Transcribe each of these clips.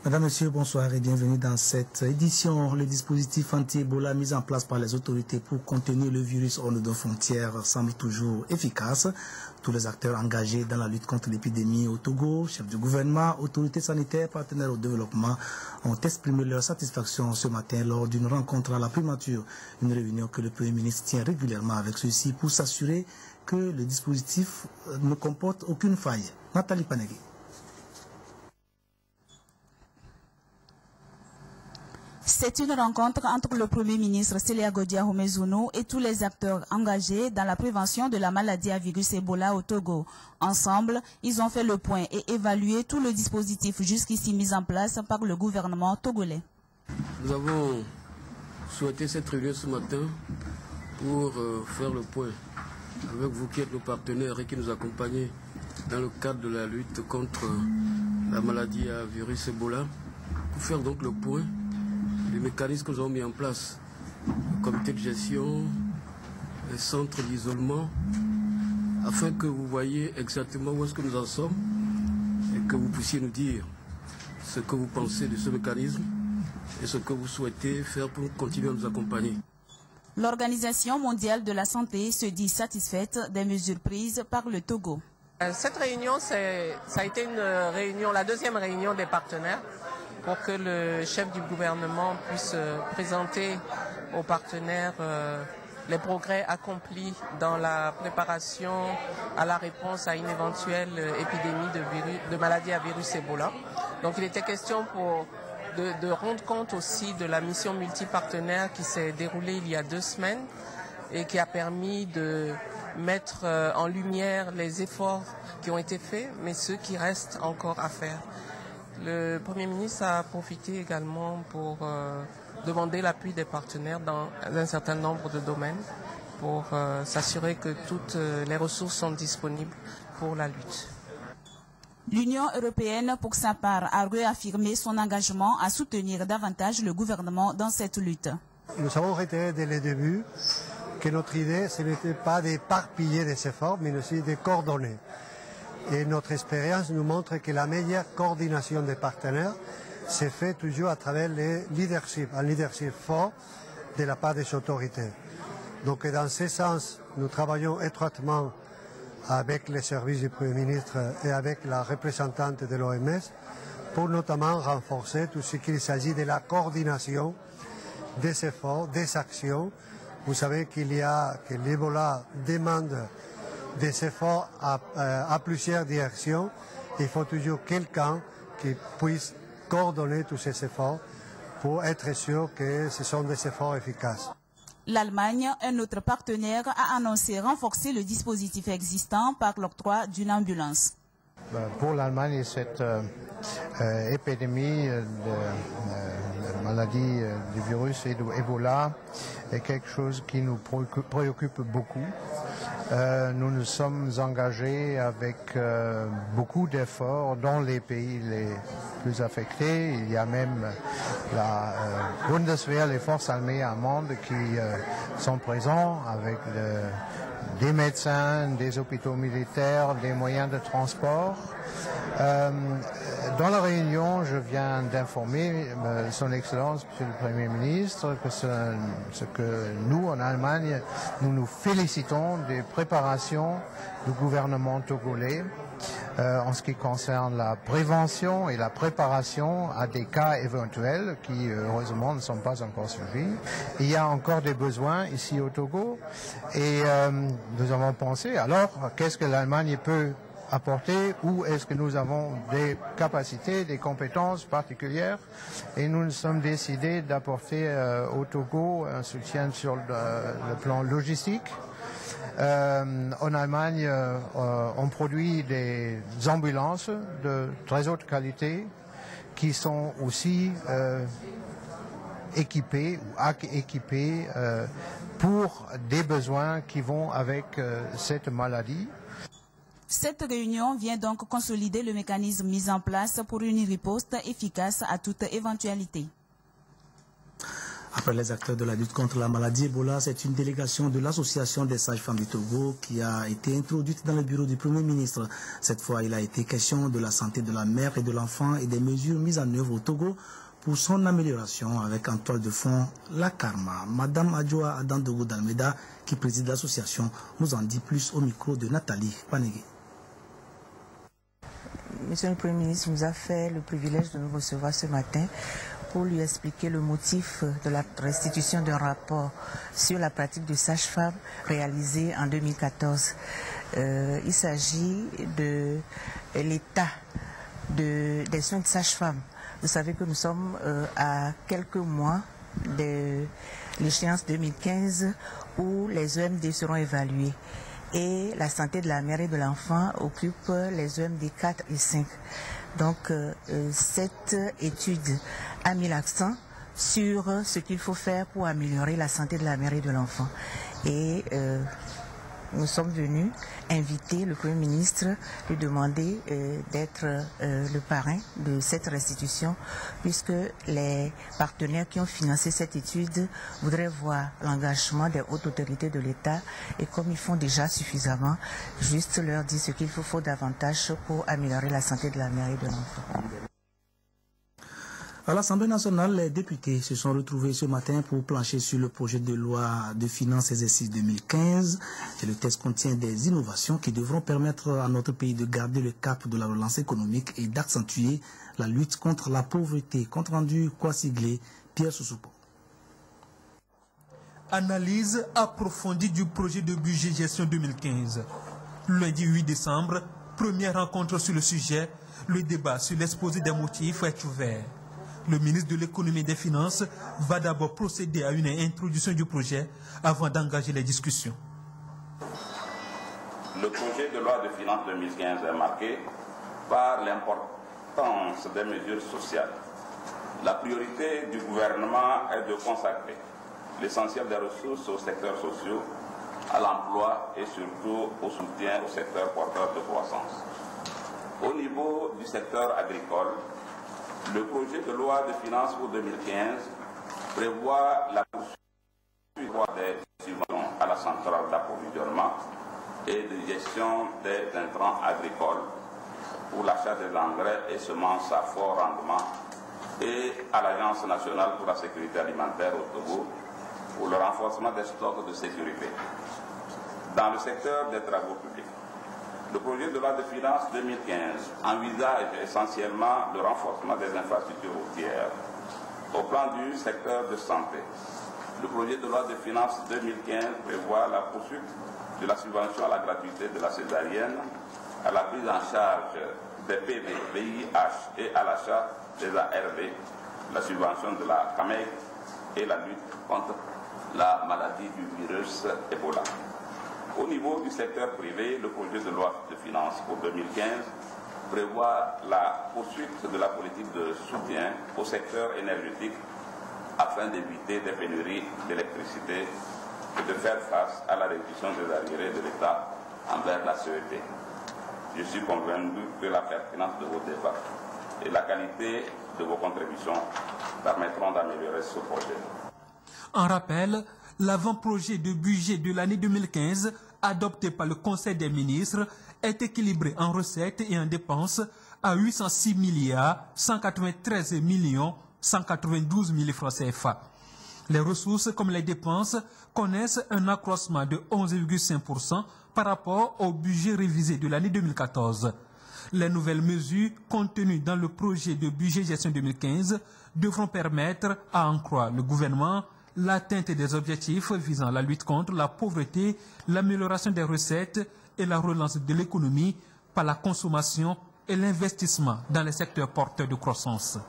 Madame, Monsieur, bonsoir et bienvenue dans cette édition. Le dispositif anti-Ebola mis en place par les autorités pour contenir le virus hors de nos frontières semble toujours efficace. Tous les acteurs engagés dans la lutte contre l'épidémie au Togo, chefs du gouvernement, autorités sanitaires, partenaires au développement, ont exprimé leur satisfaction ce matin lors d'une rencontre à la primature. Une réunion que le Premier ministre tient régulièrement avec ceux-ci pour s'assurer que le dispositif ne comporte aucune faille. Nathalie Panegui. C'est une rencontre entre le Premier ministre Célia Godia-Homezounou et tous les acteurs engagés dans la prévention de la maladie à virus Ebola au Togo. Ensemble, ils ont fait le point et évalué tout le dispositif jusqu'ici mis en place par le gouvernement togolais. Nous avons souhaité cette réunion ce matin pour faire le point avec vous qui êtes nos partenaires et qui nous accompagnez dans le cadre de la lutte contre la maladie à virus Ebola, pour faire donc le point les mécanismes que nous avons mis en place, le comité de gestion, les centres d'isolement, afin que vous voyiez exactement où est-ce que nous en sommes et que vous puissiez nous dire ce que vous pensez de ce mécanisme et ce que vous souhaitez faire pour continuer à nous accompagner. L'Organisation mondiale de la santé se dit satisfaite des mesures prises par le Togo. Cette réunion, ça a été la deuxième réunion des partenaires, pour que le chef du gouvernement puisse présenter aux partenaires les progrès accomplis dans la préparation à la réponse à une éventuelle épidémie de maladie à virus Ebola. Donc il était question de rendre compte aussi de la mission multipartenaire qui s'est déroulée il y a 2 semaines et qui a permis de mettre en lumière les efforts qui ont été faits, mais ceux qui restent encore à faire. Le Premier ministre a profité également pour demander l'appui des partenaires dans un certain nombre de domaines pour s'assurer que toutes les ressources sont disponibles pour la lutte. L'Union européenne, pour sa part, a réaffirmé son engagement à soutenir davantage le gouvernement dans cette lutte. Nous avons retiré dès le début que notre idée, ce n'était pas d'éparpiller les efforts, mais aussi de coordonner. Et notre expérience nous montre que la meilleure coordination des partenaires se fait toujours à travers un leadership fort de la part des autorités. Donc dans ce sens, nous travaillons étroitement avec les services du Premier ministre et avec la représentante de l'OMS pour notamment renforcer tout ce qu'il s'agit de la coordination des efforts, des actions. Vous savez que l'Ebola demande des efforts à plusieurs directions. Il faut toujours quelqu'un qui puisse coordonner tous ces efforts pour être sûr que ce sont des efforts efficaces. L'Allemagne, un autre partenaire, a annoncé renforcer le dispositif existant par l'octroi d'une ambulance. Pour l'Allemagne, cette épidémie de maladie du virus et de Ebola est quelque chose qui nous préoccupe beaucoup. Nous nous sommes engagés avec beaucoup d'efforts dans les pays les plus affectés. Il y a même la Bundeswehr, les forces armées allemandes qui sont présents avec des médecins, des hôpitaux militaires, des moyens de transport. Dans la réunion, je viens d'informer Son Excellence, Monsieur le Premier ministre, que ce que nous, en Allemagne, nous félicitons des préparations du gouvernement togolais en ce qui concerne la prévention et la préparation à des cas éventuels qui, heureusement, ne sont pas encore survenus. Il y a encore des besoins ici au Togo et nous avons pensé, alors, qu'est-ce que l'Allemagne peut apporter, où est-ce que nous avons des capacités, des compétences particulières, et nous nous sommes décidés d'apporter au Togo un soutien sur le plan logistique. En Allemagne, on produit des ambulances de très haute qualité qui sont aussi équipées pour des besoins qui vont avec cette maladie. Cette réunion vient donc consolider le mécanisme mis en place pour une riposte efficace à toute éventualité. Après les acteurs de la lutte contre la maladie Ebola, c'est une délégation de l'Association des sages-femmes du Togo qui a été introduite dans le bureau du Premier ministre. Cette fois, il a été question de la santé de la mère et de l'enfant et des mesures mises en œuvre au Togo pour son amélioration avec en toile de fond la Karma. Madame Adjoa Adandogo d'Almeida, qui préside l'association, nous en dit plus au micro de Nathalie Panegui. Monsieur le Premier ministre nous a fait le privilège de nous recevoir ce matin pour lui expliquer le motif de la restitution d'un rapport sur la pratique de sage-femme réalisée en 2014. Il s'agit de l'état des soins de sage-femme. Vous savez que nous sommes à quelques mois de l'échéance 2015 où les EMD seront évalués. Et la santé de la mère et de l'enfant occupe les EMD 4 et 5. Donc cette étude a mis l'accent sur ce qu'il faut faire pour améliorer la santé de la mère et de l'enfant. Et nous sommes venus inviter le Premier ministre, lui demander d'être le parrain de cette restitution, puisque les partenaires qui ont financé cette étude voudraient voir l'engagement des hautes autorités de l'État, et comme ils font déjà suffisamment, juste leur dire ce qu'il faut davantage pour améliorer la santé de la mère et de l'enfant. À l'Assemblée nationale, les députés se sont retrouvés ce matin pour plancher sur le projet de loi de finances exercice 2015. Et le texte contient des innovations qui devront permettre à notre pays de garder le cap de la relance économique et d'accentuer la lutte contre la pauvreté. Compte rendu Kwasiglé, Pierre Sousoupo. Analyse approfondie du projet de budget gestion 2015. Lundi 8 décembre, première rencontre sur le sujet. Le débat sur l'exposé des motifs est ouvert. Le ministre de l'économie et des finances va d'abord procéder à une introduction du projet avant d'engager les discussions. Le projet de loi de finances 2015 est marqué par l'importance des mesures sociales. La priorité du gouvernement est de consacrer l'essentiel des ressources aux secteurs sociaux, à l'emploi et surtout au soutien au secteur porteur de croissance. Au niveau du secteur agricole, le projet de loi de finances pour 2015 prévoit la poursuite des subventions à la centrale d'approvisionnement et de gestion des intrants agricoles pour l'achat des engrais et semences à fort rendement et à l'Agence nationale pour la sécurité alimentaire au Togo pour le renforcement des stocks de sécurité. Dans le secteur des travaux publics, le projet de loi de finances 2015 envisage essentiellement le renforcement des infrastructures routières. Au plan du secteur de santé, le projet de loi de finances 2015 prévoit la poursuite de la subvention à la gratuité de la césarienne, à la prise en charge des PV, VIH et à l'achat des ARV, la subvention de la CAMEC et la lutte contre la maladie du virus Ebola. Au niveau du secteur privé, le projet de loi de finances pour 2015 prévoit la poursuite de la politique de soutien au secteur énergétique afin d'éviter des pénuries d'électricité et de faire face à la réduction des arriérés de l'État envers la CET. Je suis convaincu que la pertinence de vos débats et la qualité de vos contributions permettront d'améliorer ce projet. En rappel, l'avant-projet de budget de l'année 2015 adopté par le Conseil des ministres est équilibré en recettes et en dépenses à 806 milliards 193 millions 192 000 francs CFA. Les ressources comme les dépenses connaissent un accroissement de 11,5% par rapport au budget révisé de l'année 2014. Les nouvelles mesures contenues dans le projet de budget gestion 2015 devront permettre, à en croire le gouvernement, l'atteinte des objectifs visant la lutte contre la pauvreté, l'amélioration des recettes et la relance de l'économie par la consommation et l'investissement dans les secteurs porteurs de croissance.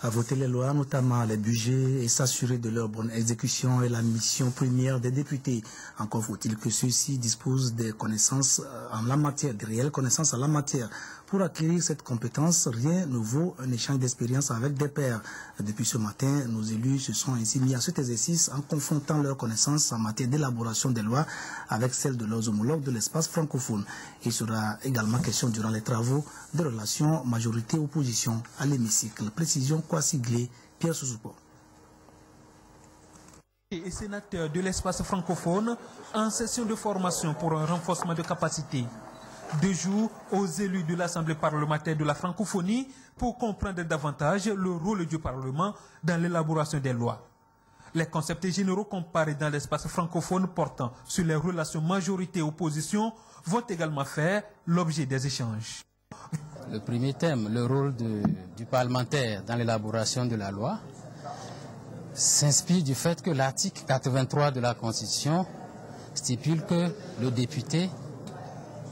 À voter les lois, notamment les budgets, et s'assurer de leur bonne exécution est la mission première des députés. Encore faut-il que ceux-ci disposent des connaissances en la matière, des réelles connaissances en la matière. Pour acquérir cette compétence, rien ne vaut un échange d'expérience avec des pairs. Depuis ce matin, nos élus se sont ainsi mis à cet exercice en confrontant leurs connaissances en matière d'élaboration des lois avec celles de leurs homologues de l'espace francophone. Il sera également question durant les travaux de relations majorité-opposition à l'hémicycle. Précision Kwasiglé, Pierre Sousoupo. Et sénateur de l'espace francophone en session de formation pour un renforcement de capacité. 2 jours aux élus de l'Assemblée parlementaire de la francophonie pour comprendre davantage le rôle du Parlement dans l'élaboration des lois. Les concepts généraux comparés dans l'espace francophone portant sur les relations majorité-opposition vont également faire l'objet des échanges. Le premier thème, le rôle du parlementaire dans l'élaboration de la loi, s'inspire du fait que l'article 83 de la Constitution stipule que le député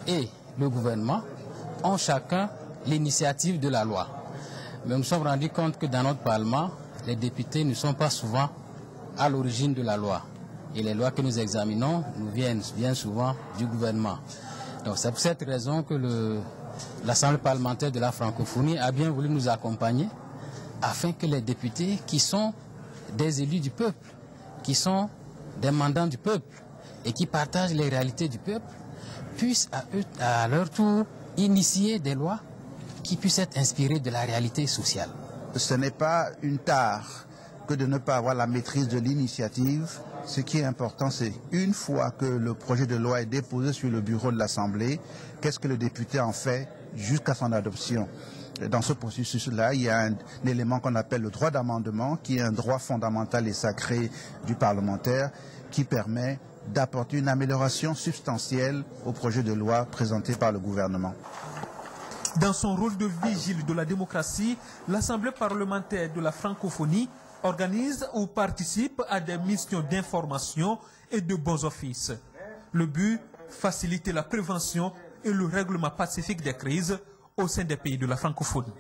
et le gouvernement ont chacun l'initiative de la loi. Mais nous nous sommes rendus compte que dans notre Parlement, les députés ne sont pas souvent à l'origine de la loi. Et les lois que nous examinons nous viennent bien souvent du gouvernement. Donc c'est pour cette raison que l'Assemblée parlementaire de la francophonie a bien voulu nous accompagner afin que les députés qui sont des élus du peuple, qui sont des mandants du peuple et qui partagent les réalités du peuple, puissent à leur tour initier des lois qui puissent être inspirées de la réalité sociale. Ce n'est pas une tare que de ne pas avoir la maîtrise de l'initiative. Ce qui est important, c'est une fois que le projet de loi est déposé sur le bureau de l'Assemblée, qu'est-ce que le député en fait jusqu'à son adoption. Dans ce processus-là, il y a un élément qu'on appelle le droit d'amendement, qui est un droit fondamental et sacré du parlementaire, qui permet d'apporter une amélioration substantielle au projet de loi présenté par le gouvernement. Dans son rôle de vigile de la démocratie, l'Assemblée parlementaire de la francophonie organise ou participe à des missions d'information et de bons offices. Le but, faciliter la prévention et le règlement pacifique des crises au sein des pays de la francophonie.